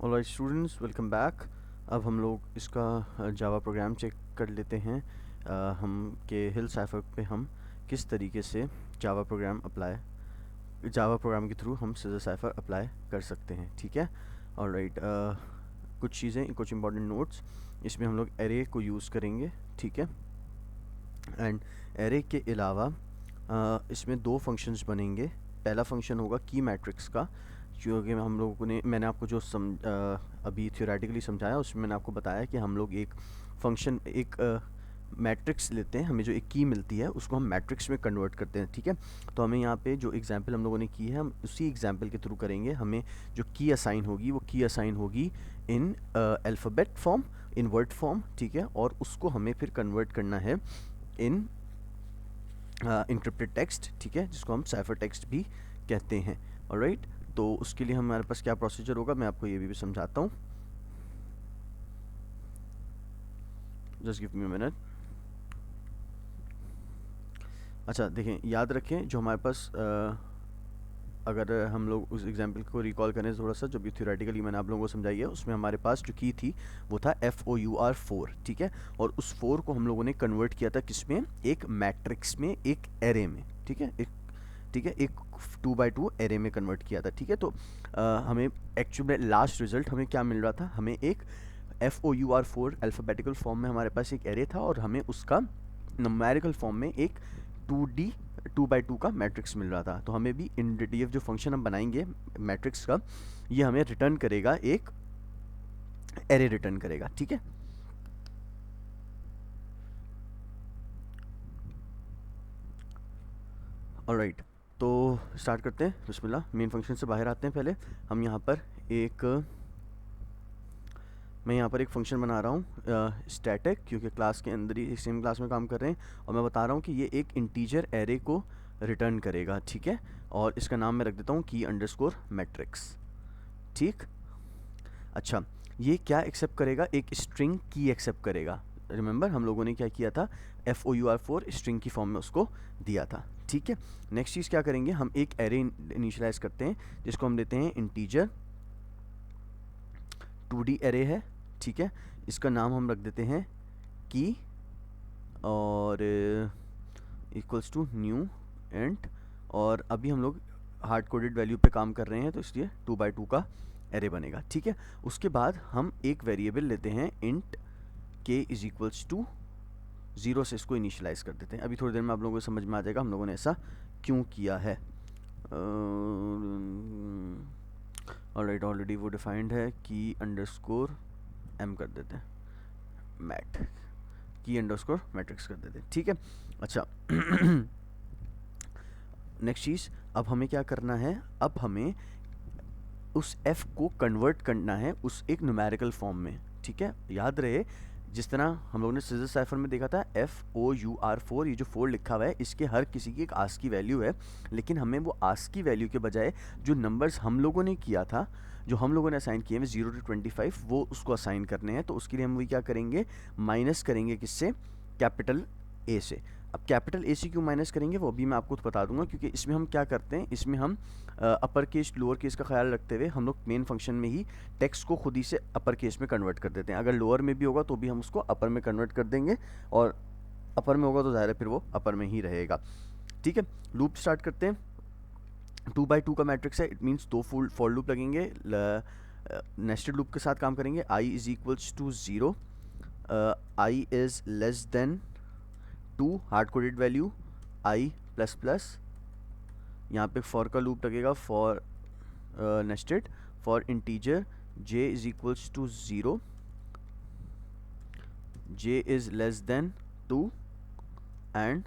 Alright students, welcome back. अब हम लोग इसका जावा प्रोग्राम चेक कर लेते हैं। हम के हिल साइफर पे हम किस तरीके से जावा प्रोग्राम के थ्रू हम सिजर साइफर अप्लाई कर सकते हैं। ठीक है, ऑलराइट। कुछ चीज़ें, कुछ इंपॉर्टेंट नोट्स। इसमें हम लोग एरे को यूज़ करेंगे। ठीक है, एंड एरे के अलावा इसमें दो फंक्शंस बनेंगे। पहला फंक्शन होगा की मैट्रिक्स का, जो कि हम लोगों ने मैंने आपको जो अभी थ्योरेटिकली समझाया, उसमें मैंने आपको बताया कि हम लोग एक मैट्रिक्स लेते हैं, हमें जो एक की मिलती है उसको हम मैट्रिक्स में कन्वर्ट करते हैं। ठीक है, तो हमें यहाँ पे जो एग्जांपल हम लोगों ने की है, हम उसी एग्जांपल के थ्रू करेंगे। हमें जो की असाइन होगी वो की असाइन होगी इन अल्फ़ाबेट फॉर्म, इन वर्ड फॉर्म। ठीक है, और उसको हमें फिर कन्वर्ट करना है इन इनक्रिप्टेड टेक्स्ट। ठीक है, जिसको हम साइफर टेक्स्ट भी कहते हैं। ऑलराइट, तो उसके लिए हमारे पास क्या प्रोसीजर होगा, मैं आपको ये भी समझाता हूँ। Just give me a minute. अच्छा देखें, याद रखें जो हमारे पास अगर हम लोग उस एग्जाम्पल को रिकॉल करें थोड़ा सा, जो भी थ्योरेटिकली मैंने आप लोगों को समझाई है, उसमें हमारे पास जो की थी वो था FOUR 4। ठीक है, और उस 4 को हम लोगों ने कन्वर्ट किया था किसमें, एक मैट्रिक्स में, एक एरे में। ठीक है, एक 2x2 एरे में कन्वर्ट किया था। ठीक है, तो हमें एक्चुअल में लास्ट रिजल्ट हमें क्या मिल रहा था, हमें एक FOUR 4 अल्फ़ाबेटिकल फॉर्म में हमारे पास एक एरे था, और हमें उसका न्यूमेरिकल फॉर्म में एक 2x2 का मैट्रिक्स मिल रहा था। तो हमें भी ये जो फंक्शन हम बनाएंगे मैट्रिक्स का, ये हमें रिटर्न करेगा, एक एरे रिटर्न करेगा। ठीक है, ऑलराइट, तो स्टार्ट करते हैं। बिस्मिल्लाह, मेन फंक्शन से बाहर आते हैं। पहले हम यहाँ पर मैं यहाँ पर एक फ़ंक्शन बना रहा हूँ स्टैटिक, क्योंकि क्लास के अंदर ही सेम क्लास में काम कर रहे हैं, और मैं बता रहा हूँ कि ये एक इंटीजर एरे को रिटर्न करेगा। ठीक है, और इसका नाम मैं रख देता हूँ की अंडरस्कोर मैट्रिक्स। ठीक, अच्छा, ये क्या एक्सेप्ट करेगा, एक स्ट्रिंग की एक्सेप्ट करेगा। रिमेंबर हम लोगों ने क्या किया था, FOUR 4 स्ट्रिंग की फॉर्म में उसको दिया था। ठीक है, नेक्स्ट चीज़ क्या करेंगे, हम एक एरे इनिशियलाइज करते हैं, जिसको हम देते हैं इंटीजर 2D एरे है। ठीक है, इसका नाम हम रख देते हैं की, और इक्वल्स टू न्यू एंड, और अभी हम लोग हार्ड कोडेड वैल्यू पे काम कर रहे हैं, तो इसलिए 2x2 का एरे बनेगा। ठीक है, उसके बाद हम एक वेरिएबल लेते हैं int k is equals to 0 से इसको इनिशियलाइज कर देते हैं। अभी थोड़ी देर में आप लोगों को समझ में आ जाएगा हम लोगों ने ऐसा क्यों किया है। ऑलराइट, ऑलरेडी वो डिफाइंड है, की अंडरस्कोर m कर देते हैं, मैट की अंडरस्कोर मैट्रिक्स कर देते हैं। ठीक है, अच्छा नेक्स्ट चीज़, अब हमें क्या करना है, अब हमें उस f को कन्वर्ट करना है उस एक न्यूमेरिकल फॉर्म में। ठीक है, याद रहे जिस तरह हम लोगों ने सिजर साइफर में देखा था, FOUR 4, ये जो 4 लिखा हुआ है, इसके हर किसी की एक आस्की वैल्यू है, लेकिन हमें वो आस्की वैल्यू के बजाय जो नंबर्स हम लोगों ने किया था, जो हम लोगों ने असाइन किए हैं 0 to 25, वो उसको असाइन करने हैं। तो उसके लिए हम वही क्या करेंगे, माइनस करेंगे किससे, कैपिटल ए से। अब कैपिटल ए से क्यों माइनस करेंगे वो अभी मैं आपको बता दूंगा, क्योंकि इसमें हम क्या करते हैं, इसमें हम अपर केस लोअर केस का ख्याल रखते हुए हम लोग मेन फंक्शन में ही टेक्स्ट को खुद ही से अपर केस में कन्वर्ट कर देते हैं। अगर लोअर में भी होगा तो भी हम उसको अपर में कन्वर्ट कर देंगे, और अपर में होगा तो ज़ाहिर है फिर वो अपर में ही रहेगा। ठीक है, लूप स्टार्ट करते हैं। 2x2 का मैट्रिक्स है, इट मीन्स दो फॉर लूप लगेंगे, नेस्टेड लूप के साथ काम करेंगे। i is equals to 0, i is less than 2, hard coded value i plus plus, यहाँ पे फॉर का लूप लगेगा, for nested for integer j is equals to 0, j is less than 2 and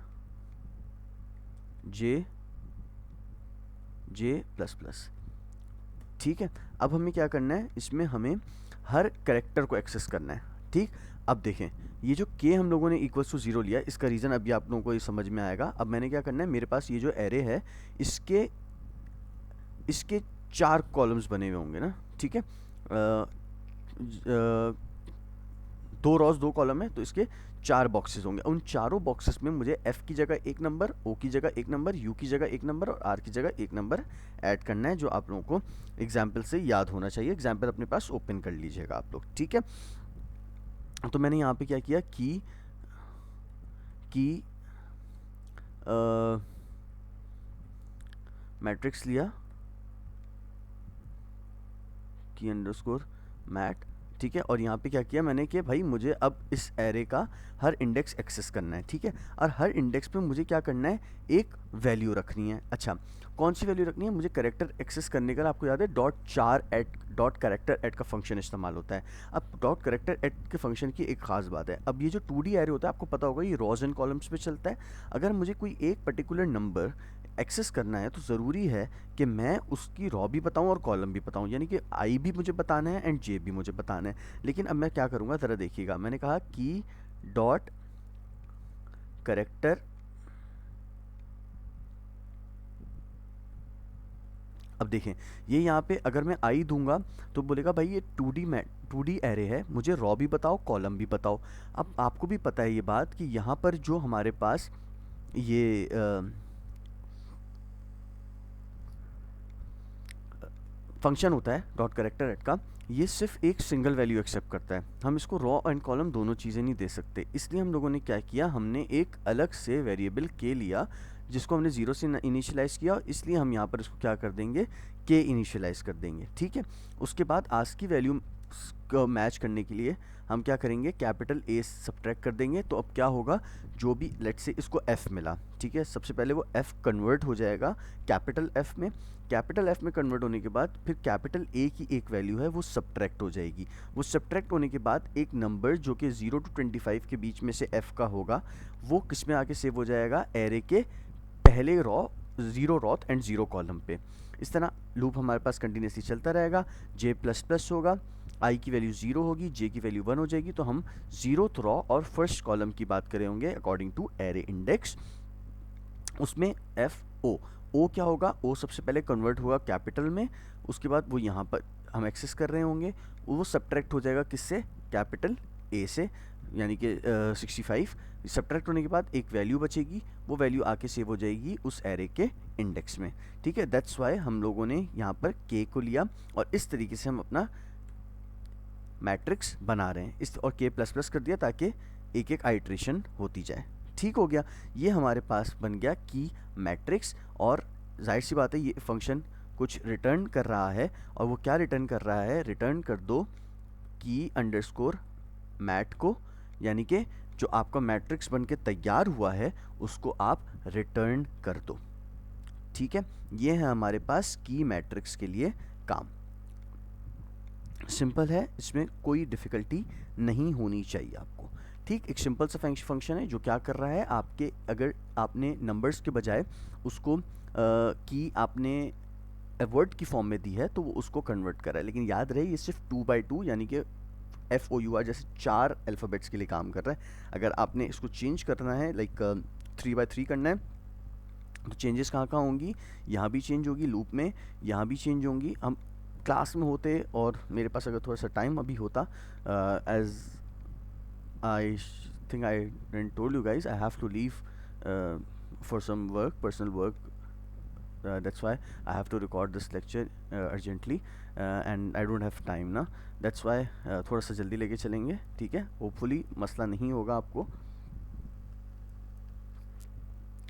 j plus plus. ठीक है, अब हमें क्या करना है, इसमें हमें हर करेक्टर को एक्सेस करना है। ठीक, अब देखें, ये जो k हम लोगों ने इक्वल्स टू 0 लिया, इसका रीज़न अभी आप लोगों को ये समझ में आएगा। अब मैंने क्या करना है, मेरे पास ये जो एरे है, इसके इसके 4 कॉलम्स बने हुए होंगे ना। ठीक है, 2 रॉज 2 कॉलम है तो इसके 4 बॉक्सेस होंगे। उन चारों बॉक्सेस में मुझे एफ की जगह 1 नंबर, ओ की जगह 1 नंबर, यू की जगह 1 नंबर और आर की जगह 1 नंबर ऐड करना है, जो आप लोगों को एग्जाम्पल से याद होना चाहिए। एग्जाम्पल अपने पास ओपन कर लीजिएगा आप लोग, ठीक है। तो मैंने यहाँ पे क्या किया कि मैट्रिक्स लिया की अंडरस्कोर मैट, ठीक है। और यहाँ पे क्या किया मैंने कि भाई मुझे अब इस एरे का हर इंडेक्स एक्सेस करना है, ठीक है। और हर इंडेक्स पे मुझे क्या करना है, एक वैल्यू रखनी है। अच्छा, कौन सी वैल्यू रखनी है, मुझे कैरेक्टर एक्सेस करने का आपको याद है डॉट कैरेक्टर एट का फंक्शन इस्तेमाल होता है। अब डॉट कैरेक्टर एट के फंक्शन की एक खास बात है, अब ये जो 2D एरे होता है आपको पता होगा ये रॉज एंड कॉलम्स पे चलता है। अगर मुझे कोई एक पर्टिकुलर नंबर एक्सेस करना है तो ज़रूरी है कि मैं उसकी रॉ भी बताऊं और कॉलम भी बताऊं, यानी कि आई भी मुझे बताना है एंड जे भी मुझे बताना है। लेकिन अब मैं क्या करूंगा ज़रा देखिएगा, मैंने कहा कि डॉट करेक्टर, अब देखें ये यहाँ पे अगर मैं आई दूंगा तो बोलेगा भाई ये 2D एरे है, मुझे रॉ भी बताओ कॉलम भी बताओ। अब आपको भी पता है ये बात कि यहाँ पर जो हमारे पास ये फंक्शन होता है डॉट कैरेक्टर एट का, ये सिर्फ एक सिंगल वैल्यू एक्सेप्ट करता है। हम इसको रॉ एंड कॉलम दोनों चीज़ें नहीं दे सकते, इसलिए हम लोगों ने क्या किया, हमने एक अलग से वेरिएबल के लिया जिसको हमने 0 से इनिशियलाइज़ किया, इसलिए हम यहाँ पर इसको क्या कर देंगे, के इनिशियलाइज़ कर देंगे, ठीक है। उसके बाद आज की वैल्यू को मैच करने के लिए हम क्या करेंगे, कैपिटल ए सब्ट्रैक्ट कर देंगे। तो अब क्या होगा, जो भी लेट्स से इसको एफ़ मिला, ठीक है, सबसे पहले वो एफ़ कन्वर्ट हो जाएगा कैपिटल एफ़ में। कैपिटल एफ़ में कन्वर्ट होने के बाद फिर कैपिटल ए की एक वैल्यू है वो सब्ट्रैक्ट हो जाएगी। वो सब्ट्रैक्ट होने के बाद एक नंबर जो कि 0 to 25 के बीच में से एफ़ का होगा वो किस में आके सेव हो जाएगा, एरे के पहले रॉ 0 रॉथ एंड 0 कॉलम पे। इस तरह लूप हमारे पास कंटिन्यूसली चलता रहेगा। जे प्लस प्लस होगा, आई की वैल्यू 0 होगी, जे की वैल्यू 1 हो जाएगी। तो हम 0th रॉ और फर्स्ट कॉलम की बात करें होंगे अकॉर्डिंग टू एरे इंडेक्स। उसमें एफ ओ क्या होगा, ओ सबसे पहले कन्वर्ट होगा कैपिटल में, उसके बाद वो यहाँ पर हम एक्सेस कर रहे होंगे, वो सब्ट्रैक्ट हो जाएगा किससे, कैपिटल ए से, यानी कि 65। सब्ट्रैक्ट होने के बाद एक वैल्यू बचेगी, वो वैल्यू आके सेव हो जाएगी उस एरे के इंडेक्स में, ठीक है। दैट्स वाई हम लोगों ने यहाँ पर के को लिया और इस तरीके से हम अपना मैट्रिक्स बना रहे हैं इस, और के प्लस प्लस कर दिया ताकि एक एक आइट्रेशन होती जाए, ठीक हो गया। ये हमारे पास बन गया की मैट्रिक्स। और जाहिर सी बात है ये फंक्शन कुछ रिटर्न कर रहा है, और वो क्या रिटर्न कर रहा है, रिटर्न कर दो की अंडरस्कोर मैट को, यानी कि जो आपका मैट्रिक्स बन के तैयार हुआ है उसको आप रिटर्न कर दो, ठीक है। ये है हमारे पास की मैट्रिक्स के लिए काम। सिंपल है, इसमें कोई डिफ़िकल्टी नहीं होनी चाहिए आपको, ठीक। एक सिंपल सा फंक्शन है जो क्या कर रहा है, आपके अगर आपने नंबर्स के बजाय उसको की आपने वर्ड की फॉर्म में दी है तो वो उसको कन्वर्ट कर रहा है। लेकिन याद रहे ये सिर्फ 2/2 यानी कि FOUR जैसे 4 अल्फ़ाबेट्स के लिए काम कर रहा है। अगर आपने इसको चेंज करना है लाइक 3/3 करना है तो चेंजेस कहाँ कहाँ होंगी, यहाँ भी चेंज होगी लूप में, यहाँ भी चेंज होंगी। हम क्लास में होते और मेरे पास अगर थोड़ा सा टाइम अभी होता, as I think I didn't told you guys, I have to leave for some work, personal work, that's why I have to record this lecture urgently and I don't have time ना, that's why थोड़ा सा जल्दी लेके चलेंगे, ठीक है। Hopefully मसला नहीं होगा आपको,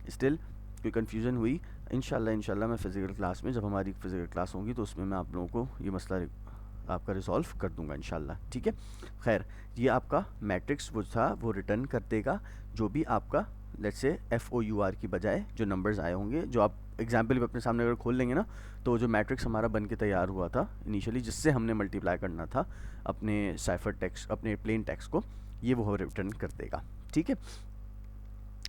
स्टिल कोई कन्फ्यूज़न हुई इंशाल्लाह मैं फ़िज़िकल क्लास में, जब हमारी फ़िज़िकल क्लास होगी तो उसमें मैं आप लोगों को ये मसला आपका रिजॉल्व कर दूंगा इंशाल्लाह, ठीक है। खैर, ये आपका मैट्रिक्स वो था, वो रिटर्न कर देगा जो भी आपका लेट्स से FOUR की बजाय जो नंबर्स आए होंगे, जो आप एग्जाम्पल भी अपने सामने अगर खोल लेंगे ना, तो जो मैट्रिक्स हमारा बन के तैयार हुआ था इनिशियली जिससे हमने मल्टीप्लाई करना था अपने साइफर टेक्स्ट, अपने प्लेन टेक्स्ट को, ये वो रिटर्न कर देगा, ठीक है।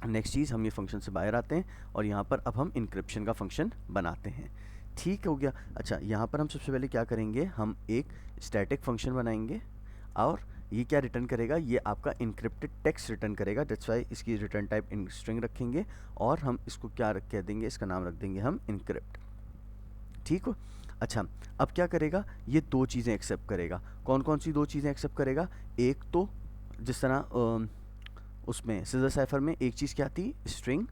नेक्स्ट चीज़, हम ये फंक्शन से बाहर आते हैं और यहाँ पर अब हम इंक्रिप्शन का फंक्शन बनाते हैं, ठीक हो गया। अच्छा, यहाँ पर हम सबसे पहले क्या करेंगे, हम एक स्टैटिक फंक्शन बनाएंगे और ये क्या रिटर्न करेगा, ये आपका इनक्रिप्टेड टेक्स्ट रिटर्न करेगा। दैट्स वाई इसकी रिटर्न टाइप इन स्ट्रिंग रखेंगे और हम इसको क्या कह देंगे, इसका नाम रख देंगे हम इनक्रिप्ट, ठीक हो। अच्छा, अब क्या करेगा, ये दो चीज़ें एक्सेप्ट करेगा। कौन कौन सी दो चीज़ें एक्सेप्ट करेगा, एक तो जिस तरह उसमें सिजर साइफर में एक चीज़ क्या थी, स्ट्रिंग,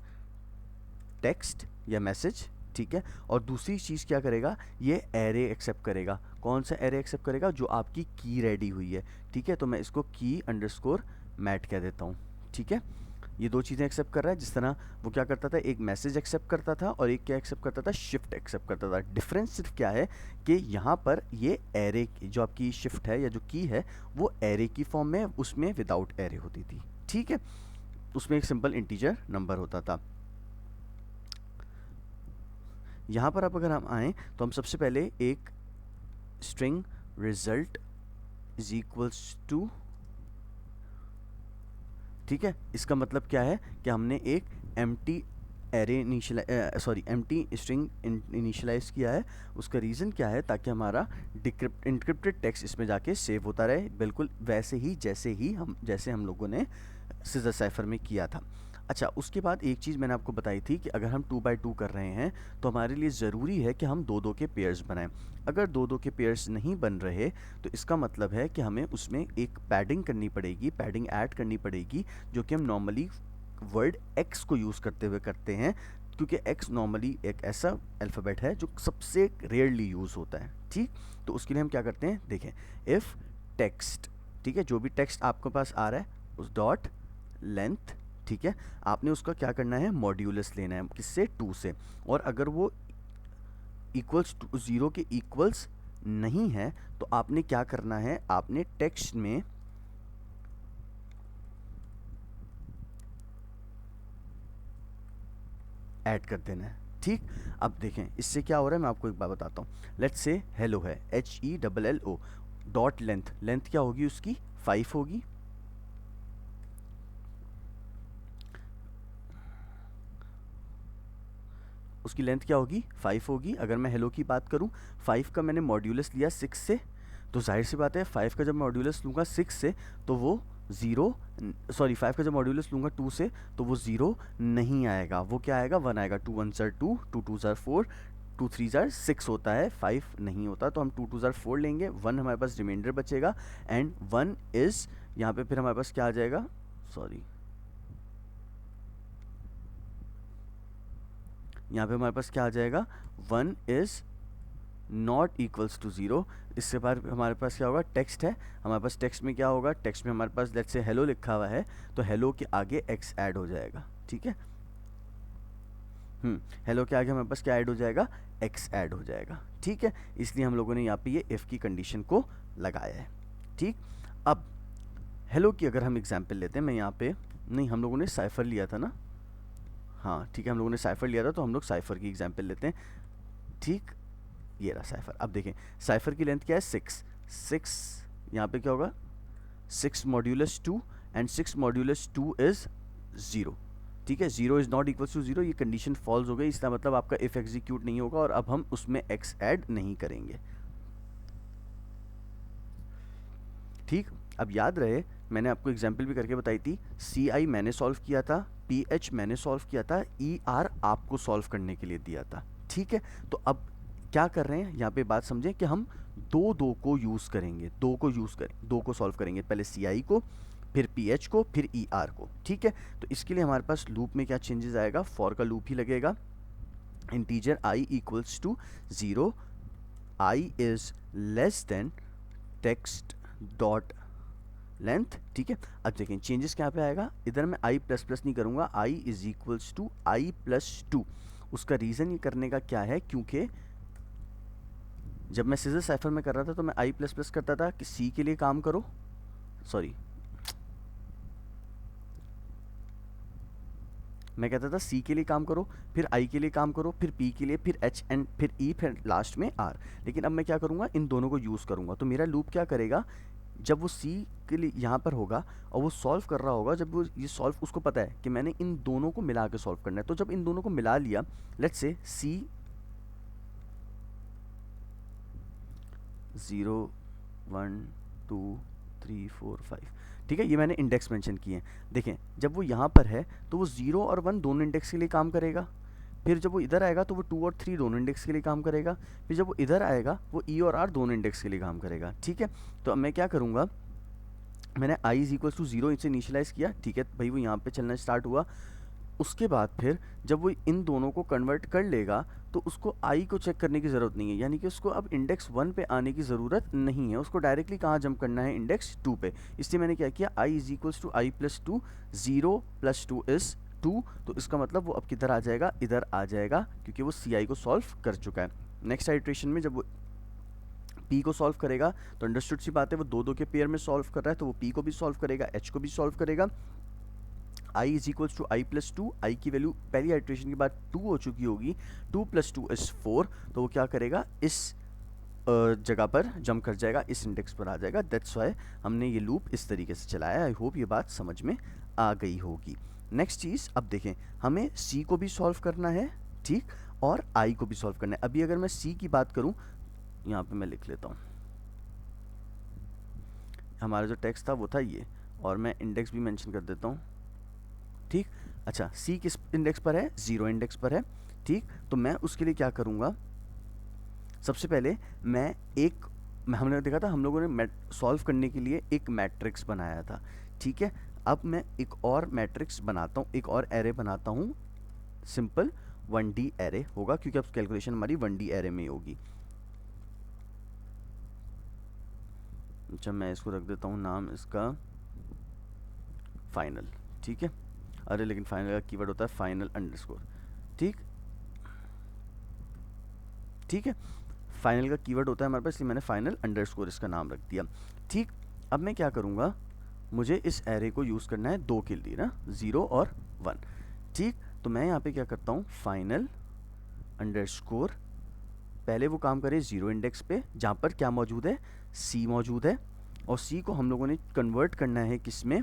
टेक्स्ट या मैसेज, ठीक है, और दूसरी चीज़ क्या करेगा, ये एरे एक्सेप्ट करेगा। कौन सा एरे एक्सेप्ट करेगा, जो आपकी की रेडी हुई है, ठीक है, तो मैं इसको की अंडरस्कोर मैट कह देता हूँ, ठीक है। ये दो चीज़ें एक्सेप्ट कर रहा है, जिस तरह वो क्या करता था, एक मैसेज एक्सेप्ट करता था और एक क्या एक्सेप्ट करता था, शिफ्ट एक्सेप्ट करता था। डिफरेंस सिर्फ क्या है कि यहाँ पर ये एरे जो आपकी शिफ्ट है या जो की है वो एरे की फॉर्म में, उसमें विदाउट एरे होती थी, ठीक है, उसमें एक सिंपल इंटीजर नंबर होता था। यहाँ पर अब अगर हम आएँ तो हम सबसे पहले एक string result is equals to, ठीक है, इसका मतलब क्या है कि हमने एक empty array empty string initialise किया है। उसका रीज़न क्या है, ताकि हमारा इंक्रिप्टेड टेक्स्ट इसमें जाके सेव होता रहे, बिल्कुल वैसे ही जैसे हम लोगों ने सिजर साइफर में किया था। अच्छा, उसके बाद एक चीज़ मैंने आपको बताई थी कि अगर हम 2 बाई 2 कर रहे हैं तो हमारे लिए ज़रूरी है कि हम 2-2 के पेयर्स बनाएं। अगर 2-2 के पेयर्स नहीं बन रहे तो इसका मतलब है कि हमें उसमें एक पैडिंग करनी पड़ेगी, पैडिंग ऐड करनी पड़ेगी, जो कि हम नॉर्मली वर्ड एक्स को यूज़ करते हुए करते हैं, क्योंकि एक्स नॉर्मली एक ऐसा अल्फ़ाबेट है जो सबसे रेयरली यूज़ होता है, ठीक। तो उसके लिए हम क्या करते हैं, देखें, इफ़ टेक्स्ट, ठीक है, जो भी टेक्स्ट आपके पास आ रहा है उस डॉट लेंथ, ठीक है, आपने उसका क्या करना है, मॉड्यूलस लेना है, किससे, 2 से, और अगर वो इक्वल्स टू 0 के इक्वल्स नहीं है तो आपने क्या करना है, आपने टेक्स्ट में ऐड कर देना है, ठीक। अब देखें इससे क्या हो रहा है, मैं आपको एक बात बताता हूँ। लेट्स से हेलो है, HELLO, डॉट लेंथ क्या होगी उसकी, 5 होगी, उसकी लेंथ क्या होगी, 5 होगी। अगर मैं हेलो की बात करूं, 5 का मैंने मॉड्यूलस लिया 6 से, तो जाहिर सी बात है 5 का जब मॉड्यूलस लूँगा 6 से तो वो 5 का जब मॉड्यूलस लूँगा 2 से तो वो 0 नहीं आएगा, वो क्या आएगा, 1 आएगा। 2 1 ज़ार 2, 2 2 ज़ार 4, 2 3 ज़ार 6 होता है, 5 नहीं होता, तो हम 2 2 ज़ार 4 लेंगे, 1 हमारे पास रिमाइंडर बचेगा, एंड 1 इज़ यहाँ पे फिर हमारे पास क्या आ जाएगा, यहाँ पे हमारे पास क्या आ जाएगा, 1 इज़ नॉट इक्वल्स टू 0। इसके बाद हमारे पास क्या होगा, टेक्स्ट है, हमारे पास टेक्स्ट में क्या होगा, टेक्स्ट में हमारे पास लेट्स से हेलो लिखा हुआ है, तो हेलो के आगे एक्स ऐड हो जाएगा, ठीक है। हेलो के आगे हमारे पास क्या ऐड हो जाएगा, एक्स ऐड हो जाएगा, ठीक है। इसलिए हम लोगों ने यहाँ पे ये इफ़ की कंडीशन को लगाया है, ठीक। अब हेलो की अगर हम एग्जाम्पल लेते हैं, मैं यहाँ पे नहीं, हम लोगों ने साइफर लिया था ना, हाँ ठीक है, हम लोगों ने साइफर लिया था, तो हम लोग साइफर की एग्जाम्पल लेते हैं, ठीक। ये रहा साइफर। अब देखें साइफर की लेंथ क्या है, 6 यहाँ पे क्या होगा, 6 मॉड्यूलस 2 एंड 6 मॉड्यूलस 2 इज़ 0, ठीक है। 0 इज़ नॉट इक्वल्स टू 0, ये कंडीशन फॉल्स हो गई, इसका मतलब आपका इफ़ एग्जीक्यूट नहीं होगा और अब हम उसमें एक्स ऐड नहीं करेंगे, ठीक। अब याद रहे मैंने आपको एग्जाम्पल भी करके बताई थी, CI मैंने सॉल्व किया था, PH मैंने सॉल्व किया था, ER आपको सॉल्व करने के लिए दिया था, ठीक है। तो अब क्या कर रहे हैं यहाँ पे, बात समझें कि हम दो को यूज़ करेंगे, दो को सॉल्व करेंगे, पहले CI को, फिर PH को, फिर ER को, ठीक है। तो इसके लिए हमारे पास लूप में क्या चेंजेस आएगा, फॉर का लूप ही लगेगा, integer I equals to 0, I is less than text dot length, ठीक है। अब देखें चेंजेस क्या पे आएगा, इधर मैं I प्लस प्लस नहीं करूँगा, I is equals to I plus 2। उसका रीज़न ये करने का क्या है, क्योंकि जब मैं सिजर साइफर में कर रहा था तो मैं I प्लस प्लस करता था कि C के लिए काम करो, मैं कहता था C के लिए काम करो, फिर I के लिए काम करो, फिर P के लिए, फिर H एंड फिर E, फिर लास्ट में R। लेकिन अब मैं क्या करूँगा, इन दोनों को यूज़ करूँगा, तो मेरा लूप क्या करेगा, जब वो C के लिए यहाँ पर होगा और वो सॉल्व कर रहा होगा, जब वो ये सॉल्व, उसको पता है कि मैंने इन दोनों को मिला के सॉल्व करना है, तो जब इन दोनों को मिला लिया, लेट्स से C 0 1 2 3 4 5, ठीक है, ये मैंने इंडेक्स मेंशन किए हैं। देखें जब वो यहाँ पर है तो वो 0 और 1 दोनों इंडेक्स के लिए काम करेगा, फिर जब वो इधर आएगा तो वो 2 और 3 दोनों इंडेक्स के लिए काम करेगा, फिर जब वो इधर आएगा वो E और R दोनों इंडेक्स के लिए काम करेगा, ठीक है। तो अब मैं क्या करूँगा, मैंने आई इज इक्वल्स टू 0 इसे इनिशियलाइज़ किया, ठीक है भाई, वो यहाँ पे चलना स्टार्ट हुआ। उसके बाद फिर जब वो इन दोनों को कन्वर्ट कर लेगा तो उसको आई को चेक करने की ज़रूरत नहीं है, यानी कि उसको अब इंडेक्स 1 पे आने की ज़रूरत नहीं है, उसको डायरेक्टली कहाँ जंप करना है, इंडेक्स 2 पे। इसलिए मैंने क्या किया, I is equals to I plus 2, 0 plus 2 is 2, तो इसका मतलब वो अब किधर आ जाएगा, इधर आ जाएगा, क्योंकि वो सी आई को सॉल्व कर चुका है। नेक्स्ट आइट्रेशन में जब वो पी को सॉल्व करेगा तो अंडरस्टूड सी बात है, वो दो दो के पेयर में सॉल्व कर रहा है, तो वो पी को भी सॉल्व करेगा, एच को भी सॉल्व करेगा। I is equals to I plus 2, I की वैल्यू पहली आइट्रेशन के बाद 2 हो चुकी होगी, 2 प्लस 2 इज 4, तो वो क्या करेगा, इस जगह पर जंप कर जाएगा, इस इंडेक्स पर आ जाएगा। दैट्स वाई हमने ये लूप इस तरीके से चलाया। आई होप ये बात समझ में आ गई होगी। नेक्स्ट चीज़ अब देखें, हमें सी को भी सॉल्व करना है, ठीक, और आई को भी सॉल्व करना है। अभी अगर मैं सी की बात करूं, यहाँ पे मैं लिख लेता हूँ, हमारा जो टेक्स्ट था वो था ये, और मैं इंडेक्स भी मेंशन कर देता हूँ, ठीक। अच्छा, सी किस इंडेक्स पर है, 0 इंडेक्स पर है, ठीक। तो मैं उसके लिए क्या करूँगा, सबसे पहले मैं हमने देखा था, हम लोगों ने सॉल्व करने के लिए एक मैट्रिक्स बनाया था, ठीक है। अब मैं एक और मैट्रिक्स बनाता हूँ, एक और एरे बनाता हूँ, सिंपल 1D एरे होगा, क्योंकि अब कैलकुलेशन हमारी 1D एरे में होगी। अच्छा, मैं इसको रख देता हूँ नाम इसका फाइनल, ठीक है। अरे लेकिन फाइनल का कीवर्ड होता है फाइनल अंडरस्कोर, ठीक, ठीक है। फाइनल का कीवर्ड होता है हमारे पास, इसलिए मैंने फाइनल अंडरस्कोर इसका नाम रख दिया, ठीक। अब मैं क्या करूँगा, मुझे इस एरे को यूज़ करना है दो के लिए ना, 0 और 1, ठीक। तो मैं यहाँ पे क्या करता हूँ, फाइनल अंडरस्कोर, पहले वो काम करे 0 इंडेक्स पे, जहाँ पर क्या मौजूद है, सी मौजूद है, और सी को हम लोगों ने कन्वर्ट करना है किस में,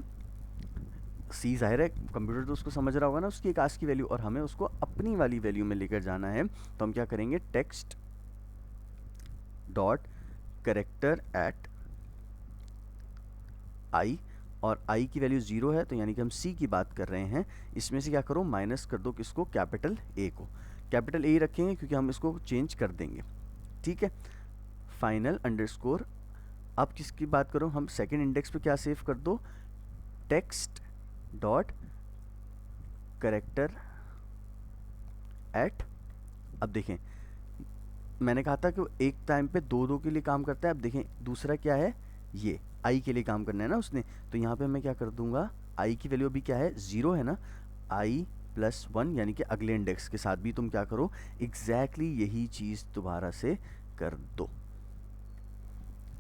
सी ज़ाहिर है कंप्यूटर तो उसको समझ रहा होगा ना, उसकी एक आस की वैल्यू, और हमें उसको अपनी वाली वैल्यू में लेकर जाना है। तो हम क्या करेंगे, टेक्स्ट डॉट करेक्टर एट आई, और आई की वैल्यू 0 है, तो यानी कि हम सी की बात कर रहे हैं। इसमें से क्या करो, माइनस कर दो किसको, कैपिटल ए को। कैपिटल ए रखेंगे क्योंकि हम इसको चेंज कर देंगे, ठीक है। फाइनल अंडरस्कोर, अब किसकी बात करो, हम सेकंड इंडेक्स पे क्या सेव कर दो, टेक्स्ट डॉट करेक्टर एट, अब देखें मैंने कहा था कि वो एक टाइम पे दो दो के लिए काम करता है। अब देखें दूसरा क्या है, ये आई के लिए काम करना है ना उसने, तो यहाँ पे मैं क्या कर दूंगा, आई की वैल्यू अभी क्या है, 0 है ना, आई प्लस 1, यानी कि अगले इंडेक्स के साथ भी तुम क्या करो, एग्जैक्टली यही चीज़ दोबारा से कर दो,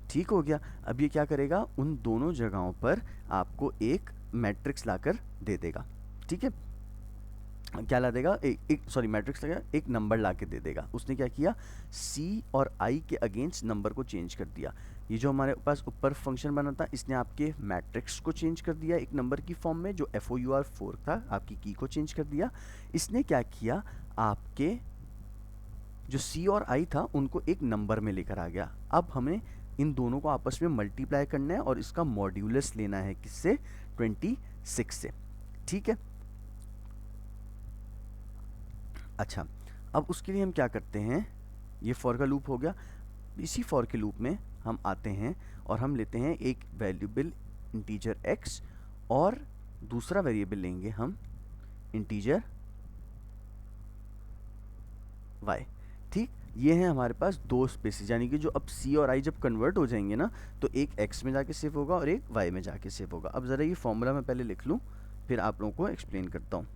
ठीक हो गया। अब ये क्या करेगा, उन दोनों जगहों पर आपको एक मैट्रिक्स लाकर दे देगा, ठीक है। क्या ला देगा, एक सॉरी मैट्रिक्स लगेगा, एक नंबर ला के दे देगा। उसने क्या किया, सी और आई के अगेंस्ट नंबर को चेंज कर दिया। ये जो हमारे पास ऊपर फंक्शन बना था, इसने आपके मैट्रिक्स को चेंज कर दिया एक नंबर की फॉर्म में, जो FOUR4 था, आपकी की को चेंज कर दिया। इसने क्या किया, आपके जो सी और आई था उनको एक नंबर में लेकर आ गया। अब हमें इन दोनों को आपस में मल्टीप्लाई करना है और इसका मॉड्यूलस लेना है, किससे, 26 से, ठीक है। अच्छा, अब उसके लिए हम क्या करते हैं, ये फॉर का लूप हो गया। इसी फॉर के लूप में हम आते हैं और हम लेते हैं एक वेरिएबल इंटीजर x, और दूसरा वेरिएबल लेंगे हम इंटीजर y, ठीक। ये है हमारे पास दो स्पेसेस, यानी कि जो अब c और i जब कन्वर्ट हो जाएंगे ना, तो एक x में जाके सेव होगा और एक y में जाके सेव होगा। अब ज़रा ये फॉर्मूला मैं पहले लिख लूँ, फिर आप लोगों को एक्सप्लेन करता हूँ।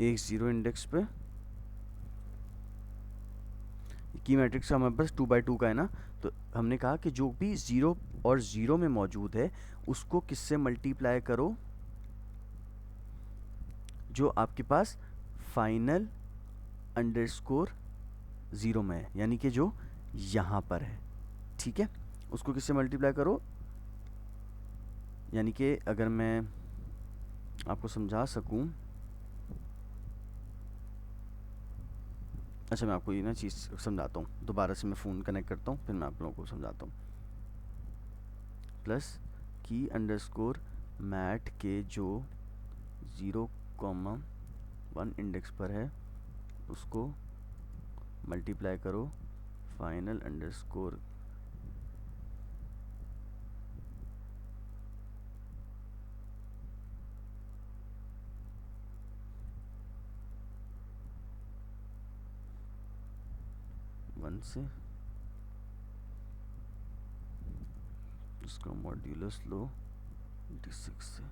एक ज़ीरो इंडेक्स पे, की मैट्रिक्स हमारे पास 2 by 2 का है ना, तो हमने कहा कि जो भी ज़ीरो और ज़ीरो में मौजूद है उसको किससे मल्टीप्लाई करो, जो आपके पास फाइनल अंडरस्कोर ज़ीरो में है, यानी कि जो यहाँ पर है, ठीक है, उसको किससे मल्टीप्लाई करो। यानी कि अगर मैं आपको समझा सकूं, अच्छा मैं आपको ये ना चीज़ समझाता हूँ, दोबारा से मैं फ़ोन कनेक्ट करता हूँ फिर मैं आप लोगों को समझाता हूँ। प्लस की अंडरस्कोर मैट के जो 0,1 इंडेक्स पर है उसको मल्टीप्लाई करो फाइनल अंडरस्कोर वन से, उसका मॉड्यूलस लो D6 से।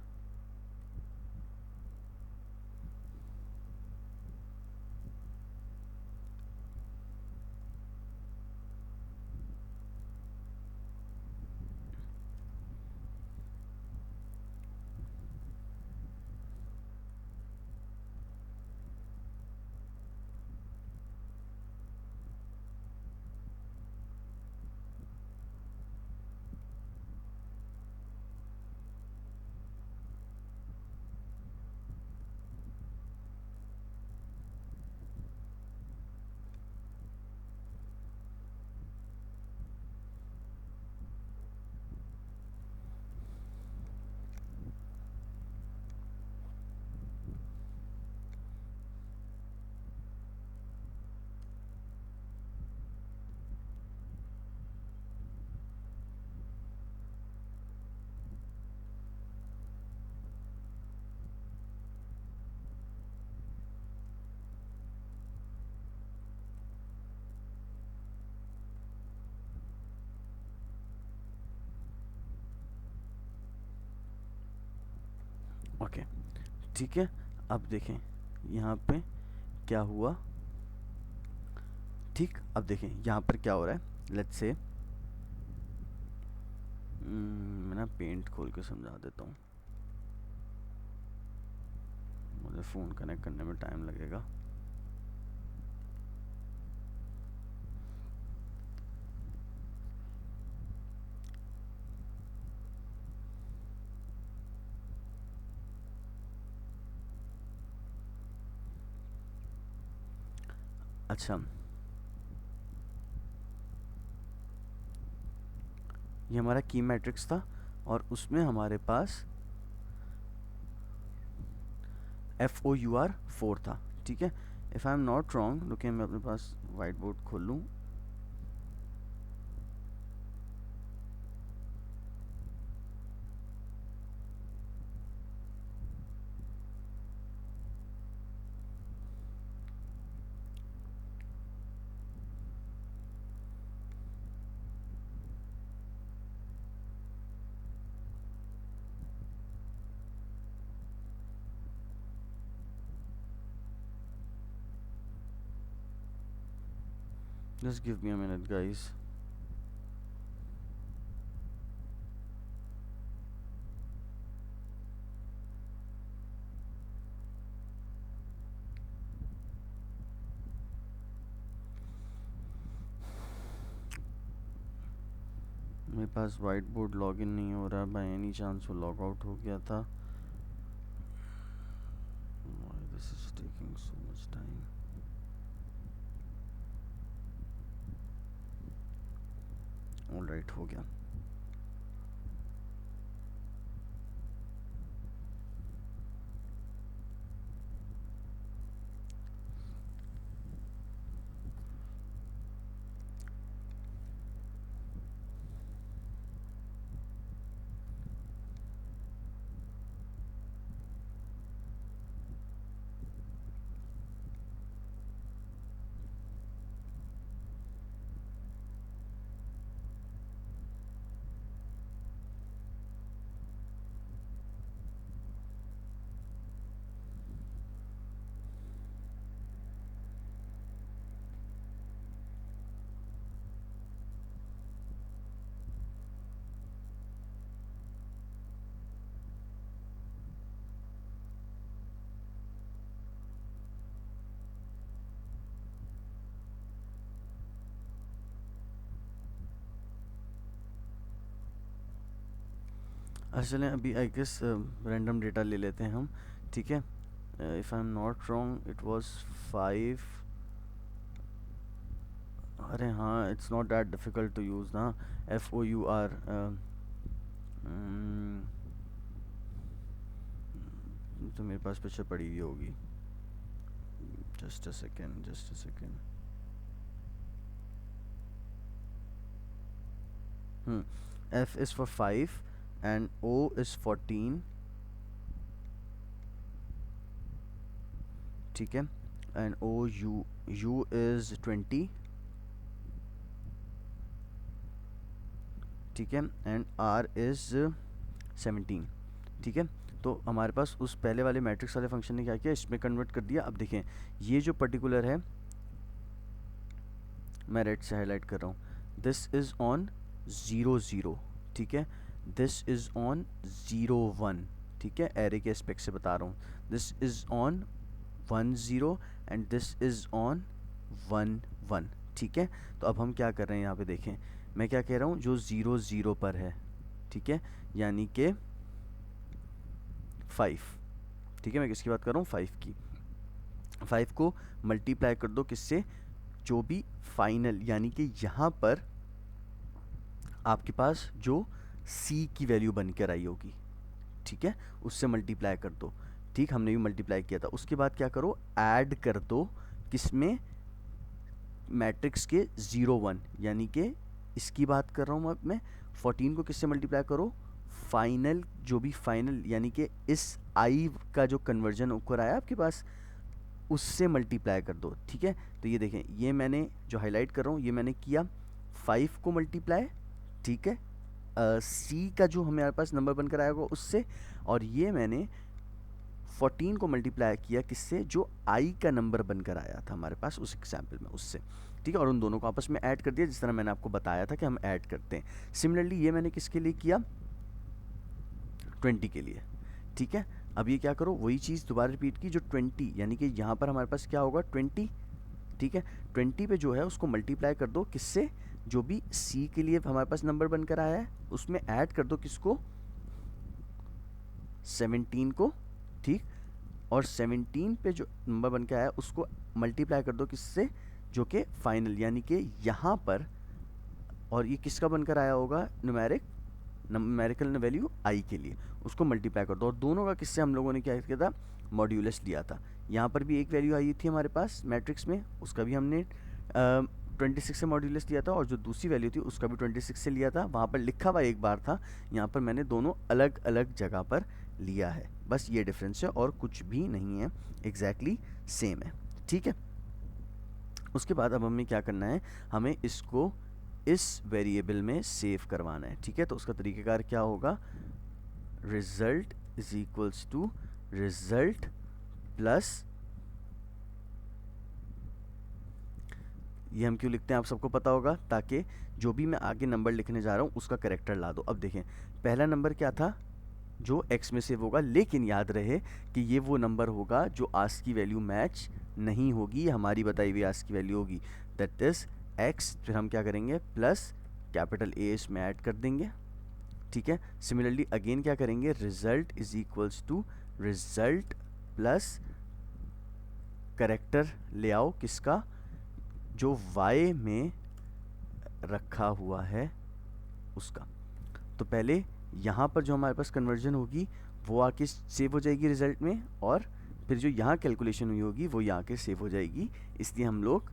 ओके ठीक है, अब देखें यहाँ पे क्या हुआ। ठीक, अब देखें यहाँ पर क्या हो रहा है। लेट्स से मैं ना पेंट खोल के समझा देता हूँ, मुझे फ़ोन कनेक्ट करने में टाइम लगेगा। अच्छा, ये हमारा की मैट्रिक्स था और उसमें हमारे पास FOUR 4 था, ठीक है। If I am not wrong, रुकिए मैं अपने पास वाइट बोर्ड खोल लूँ। Just give me a minute, guys. मेरे पास वाइट बोर्ड लॉगिन नहीं हो रहा, बाय एनी चांस वो लॉग आउट हो गया था। Why this is taking so much time? Alright, हो गया। असल में अभी आई गेस रैंडम डेटा ले लेते हैं हम, ठीक है। If I am not wrong it was 5। अरे हाँ, it's not that difficult to use ना, FOUR। तो मेरे पास पिक्चर पड़ी हुई होगी, just a second, just a second. F is for 5 and O is 14, ठीक है, and U is 20, ठीक है, and R is 17, ठीक है। तो हमारे पास उस पहले वाले मैट्रिक्स वाले फंक्शन ने क्या किया, इसमें कन्वर्ट कर दिया। अब देखें ये जो पर्टिकुलर है, मैं रेड से हाईलाइट कर रहा हूँ, दिस इज़ ऑन 0 0, ठीक है, दिस इज़ ऑन 0 1, ठीक है, एरे के एस्पेक्ट से बता रहा हूँ, this is on 1 0 and this is on 1 1, ठीक है। तो अब हम क्या कर रहे हैं यहाँ पे देखें, मैं क्या कह रहा हूँ, जो 0 0 पर है, ठीक है, यानी कि 5, ठीक है, मैं किसकी बात कर रहा हूँ, 5 की। 5 को मल्टीप्लाई कर दो किससे, जो भी फाइनल, यानी कि यहाँ पर आपके पास जो C की वैल्यू बन कर आई होगी, ठीक है, उससे मल्टीप्लाई कर दो। ठीक, हमने भी मल्टीप्लाई किया था। उसके बाद क्या करो, ऐड कर दो किसमें, मैट्रिक्स के 0 1, यानी कि इसकी बात कर रहा हूँ मैं 14 को किससे मल्टीप्लाई करो, फाइनल, जो भी फाइनल, यानी कि इस आई का जो कन्वर्जन ऊपर आया आपके पास, उससे मल्टीप्लाई कर दो, ठीक है। तो ये देखें, ये मैंने जो हाईलाइट कर रहा हूँ, ये मैंने किया 5 को मल्टीप्लाई, ठीक है, सी का जो हमारे पास नंबर बनकर आएगा उससे, और ये मैंने 14 को मल्टीप्लाई किया किससे, जो आई का नंबर बनकर आया था हमारे पास उस एग्जाम्पल में, उससे, ठीक है, और उन दोनों को आपस में ऐड कर दिया, जिस तरह मैंने आपको बताया था कि हम ऐड करते हैं। सिमिलरली ये मैंने किसके लिए किया, 20 के लिए, ठीक है। अब ये क्या करो, वही चीज़ दोबारा रिपीट की, जो 20, यानी कि यहाँ पर हमारे पास क्या होगा 20, ठीक है, 20 पे जो है उसको मल्टीप्लाई कर दो किससे, जो भी सी के लिए हमारे पास नंबर बनकर आया है उसमें ऐड कर दो किसको, 17 को, ठीक, और 17 पे जो नंबर बन के आया उसको मल्टीप्लाई कर दो किससे, जो कि फाइनल, यानी कि यहाँ पर, और ये किसका बनकर आया होगा, न्यूमेरिकल वैल्यू आई के लिए, उसको मल्टीप्लाई कर दो, और दोनों का किससे हम लोगों ने क्या किया था, मॉड्यूलस लिया था। यहाँ पर भी एक वैल्यू आई थी हमारे पास मैट्रिक्स में, उसका भी हमने 26 से मॉड्यूलस लिया था, और जो दूसरी वैल्यू थी उसका भी 26 से लिया था। वहाँ पर लिखा हुआ एक बार था, यहाँ पर मैंने दोनों अलग अलग जगह पर लिया है, बस ये डिफरेंस है और कुछ भी नहीं है, एग्जैक्टली सेम है, ठीक है। उसके बाद अब हमें क्या करना है, हमें इसको इस वेरिएबल में सेव करवाना है, ठीक है। तो उसका तरीक़ेकार क्या होगा, result is equals to result plus, ये हम क्यों लिखते हैं आप सबको पता होगा, ताकि जो भी मैं आगे नंबर लिखने जा रहा हूँ उसका करेक्टर ला दो। अब देखें, पहला नंबर क्या था, जो x में सेव होगा, लेकिन याद रहे कि ये वो नंबर होगा जो आस्क की वैल्यू मैच नहीं होगी, हमारी बताई हुई आस्क की वैल्यू होगी, दैट इज x। फिर हम क्या करेंगे, प्लस कैपिटल A इसमें ऐड कर देंगे, ठीक है। सिमिलरली अगेन क्या करेंगे, result is equals to result plus character ले आओ किसका, जो y में रखा हुआ है उसका। तो पहले यहाँ पर जो हमारे पास कन्वर्जन होगी वो आके सेव हो जाएगी रिजल्ट में, और फिर जो यहाँ कैलकुलेशन हुई होगी वो यहाँ के सेव हो जाएगी, इसलिए हम लोग,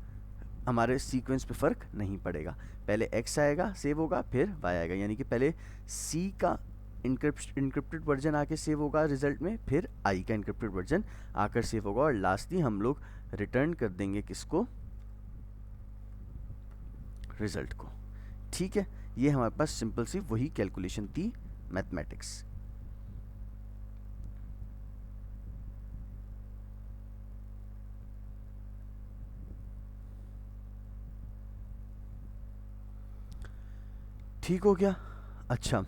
हमारे सीक्वेंस पे फ़र्क नहीं पड़ेगा, पहले x आएगा सेव होगा, फिर y आएगा, यानी कि पहले c का इनक्रिप्टेड वर्जन आके सेव होगा रिजल्ट में, फिर i का इनक्रिप्टेड वर्जन आकर सेव होगा, और लास्टली हम लोग रिटर्न कर देंगे किसको, रिजल्ट को, ठीक है। ये हमारे पास सिंपल सी वही कैलकुलेशन थी, मैथमेटिक्स। ठीक हो गया, अच्छा।